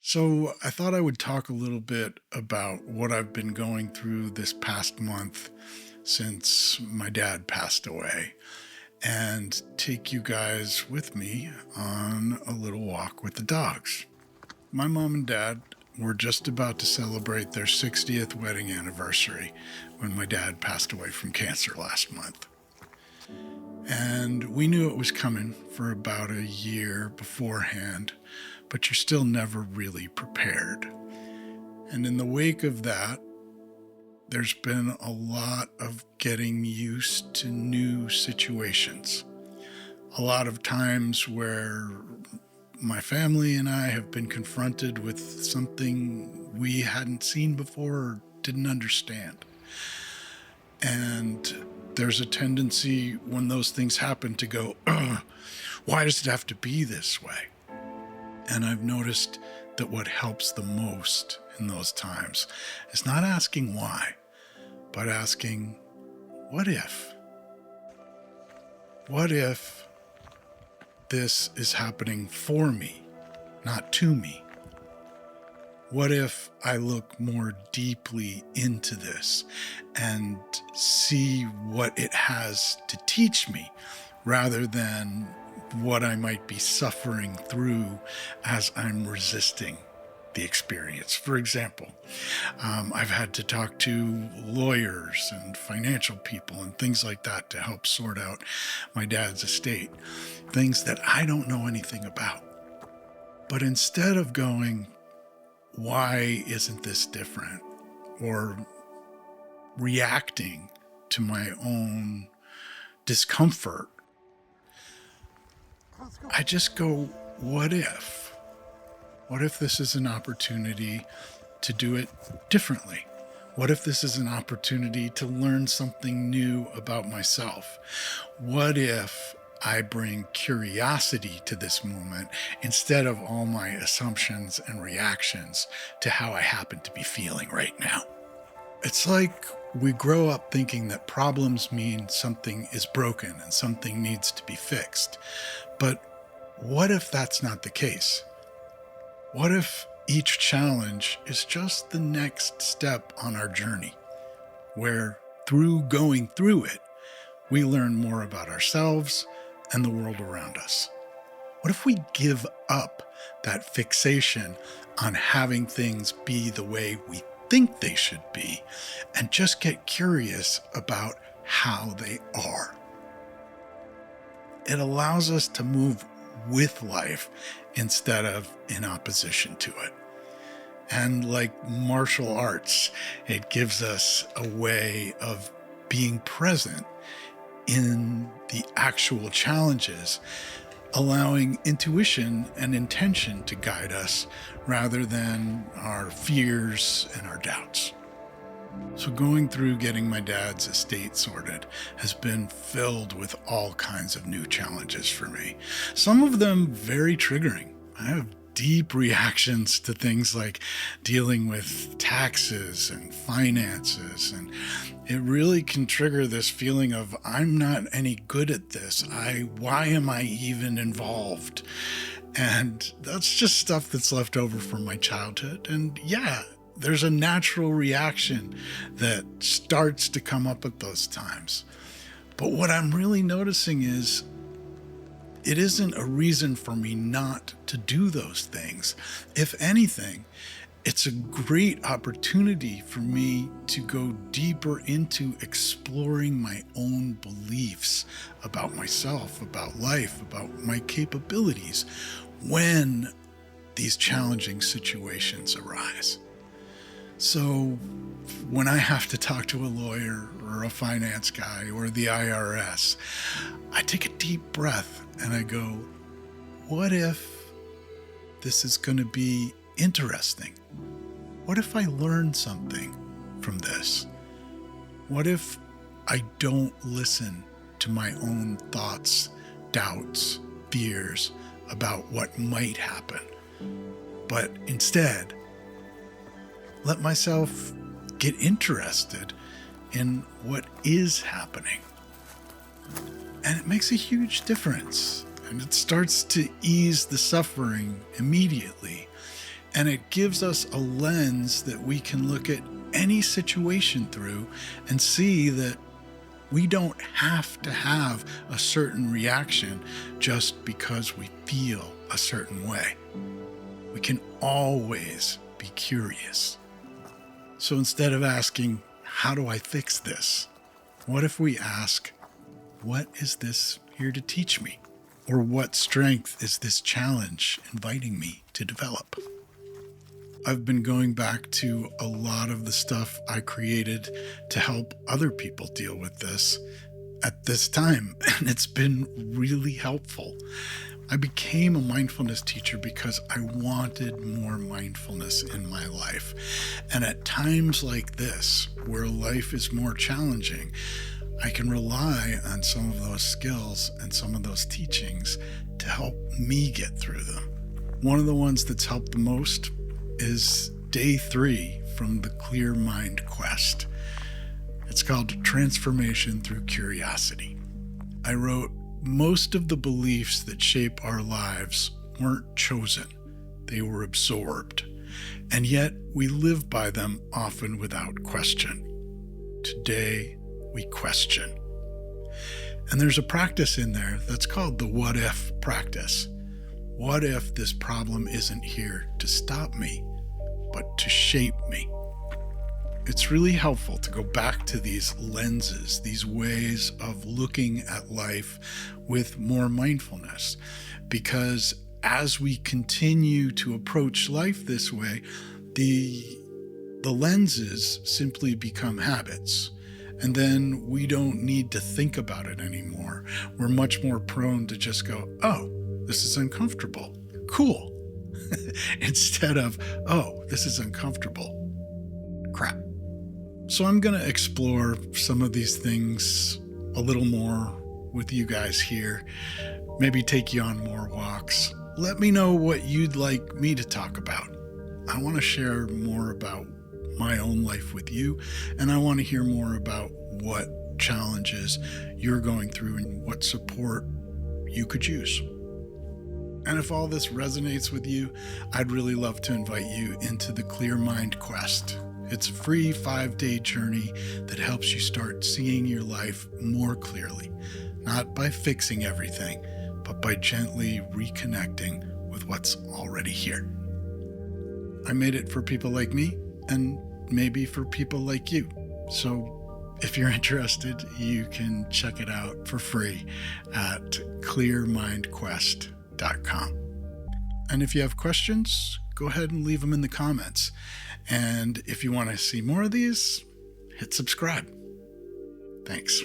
So, I thought I would talk a little bit about what I've been going through this past month since my dad passed away and take you guys with me on a little walk with the dogs. My mom and dad were just about to celebrate their 60th wedding anniversary when my dad passed away from cancer last month. And we knew it was coming for about a year beforehand, but you're still never really prepared. And in the wake of that, there's been a lot of getting used to new situations. A lot of times where my family and I have been confronted with something we hadn't seen before or didn't understand. And there's a tendency when those things happen to go, "Ugh, why does it have to be this way?" And I've noticed that what helps the most in those times is not asking why, but asking, what if? What if this is happening for me, not to me? What if I look more deeply into this and see what it has to teach me rather than what I might be suffering through as I'm resisting the experience? For example, I've had to talk to lawyers and financial people and things like that to help sort out my dad's estate, things that I don't know anything about. But instead of going, why isn't this different? Or reacting to my own discomfort, I just go, what if? What if this is an opportunity to do it differently? What if this is an opportunity to learn something new about myself? What if I bring curiosity to this moment instead of all my assumptions and reactions to how I happen to be feeling right now? It's like we grow up thinking that problems mean something is broken and something needs to be fixed. But what if that's not the case? What if each challenge is just the next step on our journey, where through going through it, we learn more about ourselves and the world around us? What if we give up that fixation on having things be the way we think they should be and just get curious about how they are? It allows us to move with life instead of in opposition to it. And like martial arts, it gives us a way of being present in the actual challenges, allowing intuition and intention to guide us rather than our fears and our doubts. So going through getting my dad's estate sorted has been filled with all kinds of new challenges for me. Some of them very triggering. I have deep reactions to things like dealing with taxes and finances, and it really can trigger this feeling of I'm not any good at this. Why am I even involved? And that's just stuff that's left over from my childhood. And yeah, there's a natural reaction that starts to come up at those times. But what I'm really noticing is it isn't a reason for me not to do those things. If anything, it's a great opportunity for me to go deeper into exploring my own beliefs about myself, about life, about my capabilities when these challenging situations arise. So when I have to talk to a lawyer or a finance guy or the IRS, I take a deep breath and I go, what if this is going to be interesting? What if I learn something from this? What if I don't listen to my own thoughts, doubts, fears about what might happen, but instead let myself get interested in what is happening? And it makes a huge difference. And it starts to ease the suffering immediately. And it gives us a lens that we can look at any situation through and see that we don't have to have a certain reaction just because we feel a certain way. We can always be curious. So instead of asking, how do I fix this? What if we ask, what is this here to teach me? Or what strength is this challenge inviting me to develop? I've been going back to a lot of the stuff I created to help other people deal with this at this time, and it's been really helpful. I became a mindfulness teacher because I wanted more mindfulness in my life. And at times like this, where life is more challenging, I can rely on some of those skills and some of those teachings to help me get through them. One of the ones that's helped the most is day 3 from the Clear Mind Quest. It's called Transformation Through Curiosity. I wrote, most of the beliefs that shape our lives weren't chosen, they were absorbed, and yet we live by them often without question. Today, we question. And there's a practice in there that's called the what if practice. What if this problem isn't here to stop me, but to shape me? It's really helpful to go back to these lenses, these ways of looking at life with more mindfulness, because as we continue to approach life this way, the lenses simply become habits. And then we don't need to think about it anymore. We're much more prone to just go, oh, this is uncomfortable. Cool. Instead of, oh, this is uncomfortable. Crap. So I'm going to explore some of these things a little more with you guys here. Maybe take you on more walks. Let me know what you'd like me to talk about. I want to share more about my own life with you, and I want to hear more about what challenges you're going through and what support you could use. And if all this resonates with you, I'd really love to invite you into the Clear Mind Quest. It's a free 5-day journey that helps you start seeing your life more clearly, not by fixing everything, but by gently reconnecting with what's already here. I made it for people like me, and maybe for people like you. So if you're interested, you can check it out for free at clearmindquest.com. And if you have questions, go ahead and leave them in the comments. And if you want to see more of these, hit subscribe. Thanks.